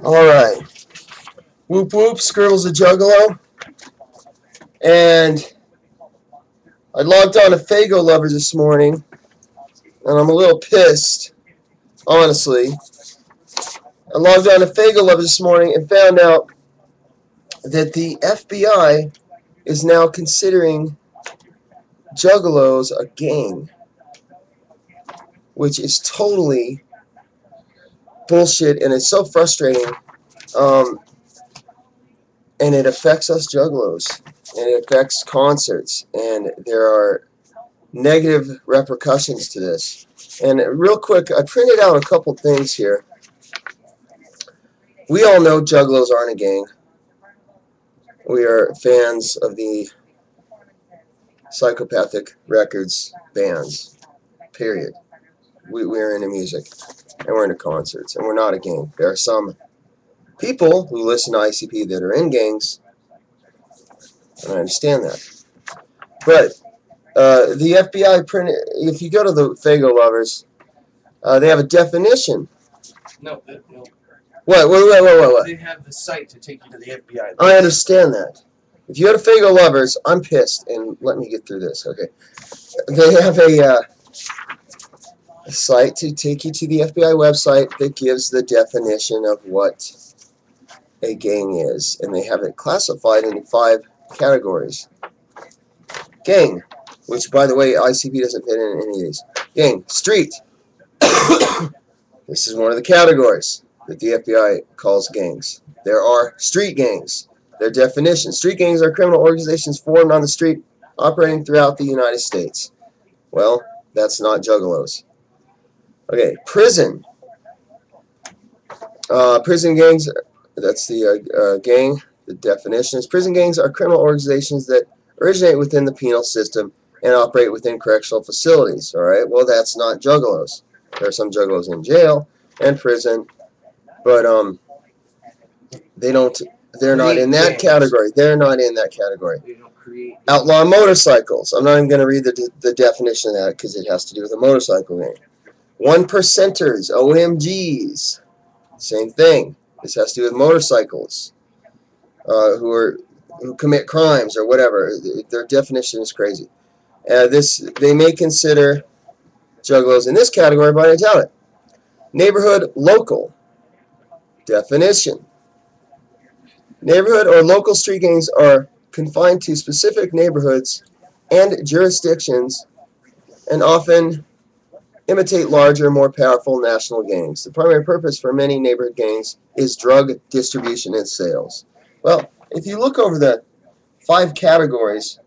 Alright. Whoop whoop, Scribble's a Juggalo. And I logged on to Fago Lovers this morning, and I'm a little pissed, honestly. I logged on to Fago Lovers this morning and found out that the FBI is now considering Juggalos a gang, which is totally bullshit, and it's so frustrating. And it affects us Juggalos, and it affects concerts, and there are negative repercussions to this. And real quick, I printed out a couple things here. We all know Juggalos aren't a gang. We are fans of the Psychopathic Records bands, period. We're into music, and we're into concerts, and we're not a gang. There are some people who listen to ICP that are in gangs, and I understand that. But the FBI printed, if you go to the Fago Lovers, they have a definition. No. What? They have the site to take you to the FBI. I understand that. If you go to Fago Lovers, I'm pissed, and let me get through this, okay? They have a site to take you to the FBI website that gives the definition of what a gang is, and they have it classified into 5 categories. Gang, which, by the way, ICP doesn't fit in any of these. Gang. Street. This is one of the categories that the FBI calls gangs. There are street gangs. Their definition: street gangs are criminal organizations formed on the street operating throughout the United States. Well, that's not Juggalos. Okay, prison. Prison gangs, that's the gang. The definition is prison gangs are criminal organizations that originate within the penal system and operate within correctional facilities. Alright, well, that's not Juggalos. There are some Juggalos in jail and prison, but they're not in that category. They're not in that category. Outlaw motorcycles. I'm not even going to read the definition of that because it has to do with a motorcycle gang. 1%ers, OMGs. Same thing. This has to do with motorcycles who commit crimes or whatever. Their definition is crazy. They may consider Juggalos in this category, but I doubt it. Neighborhood local. Definition: neighborhood or local street gangs are confined to specific neighborhoods and jurisdictions and often imitate larger, more powerful national gangs. The primary purpose for many neighborhood gangs is drug distribution and sales. Well, if you look over the 5 categories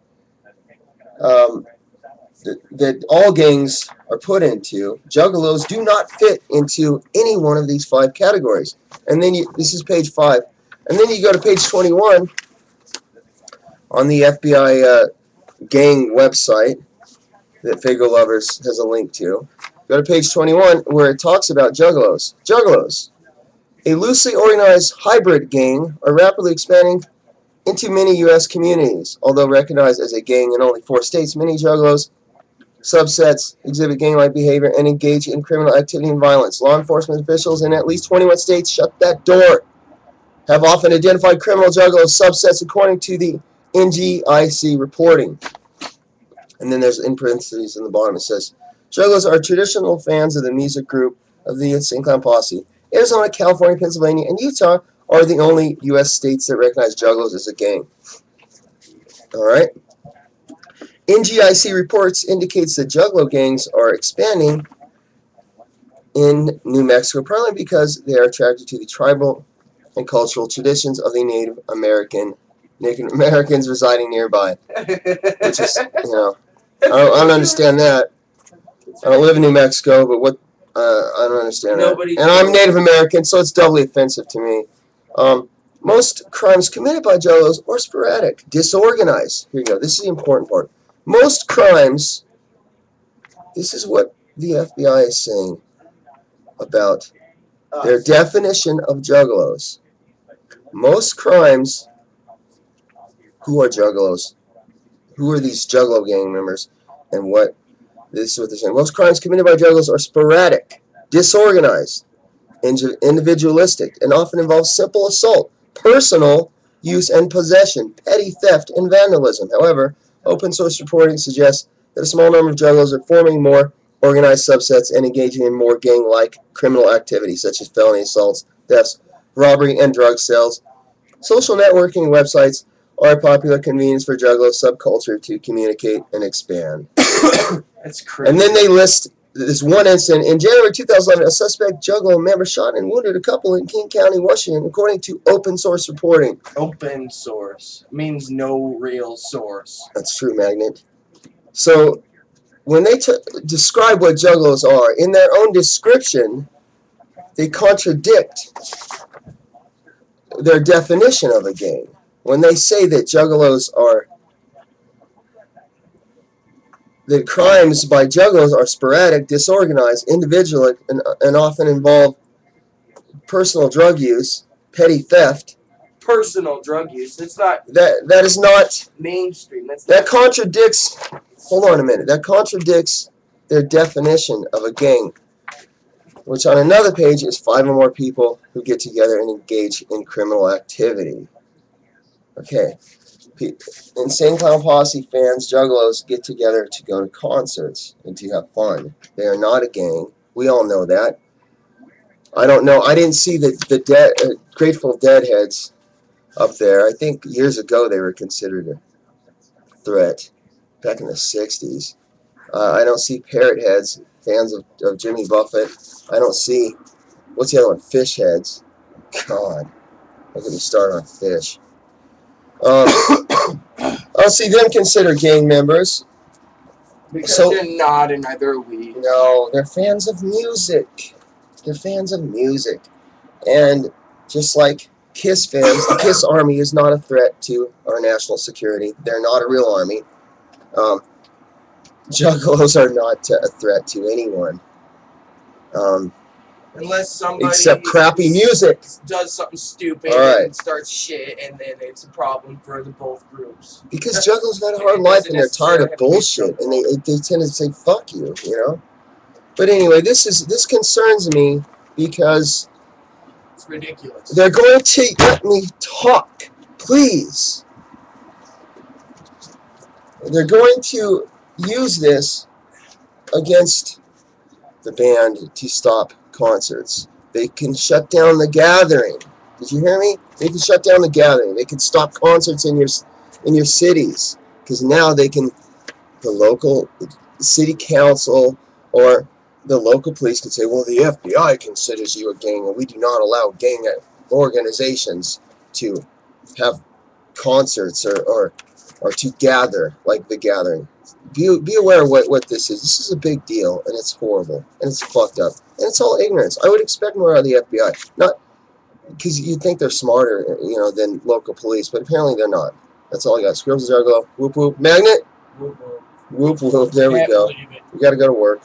that all gangs are put into, Juggalos do not fit into any one of these 5 categories. And then this is page 5. And then you go to page 21 on the FBI gang website that Fago Lovers has a link to. Go to page 21 where it talks about Juggalos. Juggalos, a loosely organized hybrid gang, are rapidly expanding into many U.S. communities. Although recognized as a gang in only 4 states, many Juggalos subsets exhibit gang-like behavior and engage in criminal activity and violence. Law enforcement officials in at least 21 states, shut that door, have often identified criminal Juggalo subsets according to the NGIC reporting. And then there's in parentheses in the bottom it says, Juggalos are traditional fans of the music group of the Insane Clown Posse. Arizona, California, Pennsylvania, and Utah are the only U.S. states that recognize Juggalos as a gang. Alright? NGIC reports indicates that Juggalo gangs are expanding in New Mexico, probably because they are attracted to the tribal and cultural traditions of the Native Americans residing nearby. Which is, you know, I don't understand that. I don't live in New Mexico, but what I don't understand that. And I'm Native American, so it's doubly offensive to me. Most crimes committed by Juggalos are sporadic, disorganized. Here you go. This is the important part. Most crimes, this is what the FBI is saying about their definition of Juggalos. Most crimes, who are Juggalos? Who are these Juggalo gang members? And this is what they're saying. Most crimes committed by Juggalos are sporadic, disorganized, individualistic, and often involves simple assault, personal use and possession, petty theft, and vandalism. However, open source reporting suggests that a small number of juggalos are forming more organized subsets and engaging in more gang-like criminal activities such as felony assaults, thefts, robbery, and drug sales. Social networking websites are a popular convenience for juggalo subculture to communicate and expand. That's crazy. And then they list this one incident. In January 2011, a suspect juggalo member shot and wounded a couple in King County, Washington, according to open source reporting. Open source means no real source. That's true, Magnet. So when they describe what juggalos are, in their own description, they contradict their definition of a gang. When they say that juggalos are, that crimes by juggalos are sporadic, disorganized, individual, and often involve personal drug use, petty theft. Personal drug use. It's not That is not mainstream. that contradicts. Hold on a minute. That contradicts their definition of a gang, which on another page is 5 or more people who get together and engage in criminal activity. Okay. Insane Clown Posse fans, juggalos, get together to go to concerts and to have fun. They are not a gang. We all know that. I don't know. I didn't see the Grateful Dead heads up there. I think years ago they were considered a threat, back in the 60s. I don't see Parrot heads, fans of Jimmy Buffett. I don't see, what's the other one? Fish heads. God, don't get me started on fish. I don't see them considered gang members. Because they're not, and neither are we. No, they're fans of music. They're fans of music. And just like KISS fans, the KISS Army is not a threat to our national security. They're not a real army. Juggalos are not a threat to anyone. Unless somebody except crappy music does something stupid and starts shit, and then it's a problem for both groups. Because juggalos got a hard life and they're tired of bullshit, and they tend to say "fuck you," you know. But anyway, this concerns me because it's ridiculous. They're going to let me talk, please. They're going to use this against the band to stop concerts. They can shut down the gathering. Did you hear me? They can shut down the gathering. They can stop concerts in your cities, because now they can. The local city council or the local police can say, well, the FBI considers you a gang, and we do not allow gang organizations to have concerts or to gather like the gathering. Be aware of what this is. This is a big deal, and it's horrible, and it's fucked up, and it's all ignorance. I would expect more out of the FBI, not because you'd think they're smarter, you know, than local police, but apparently they're not. That's all I got. Scribbles, Juggalo, whoop whoop, Magnet, Whoop, whoop. whoop whoop. There we go. We gotta go to work.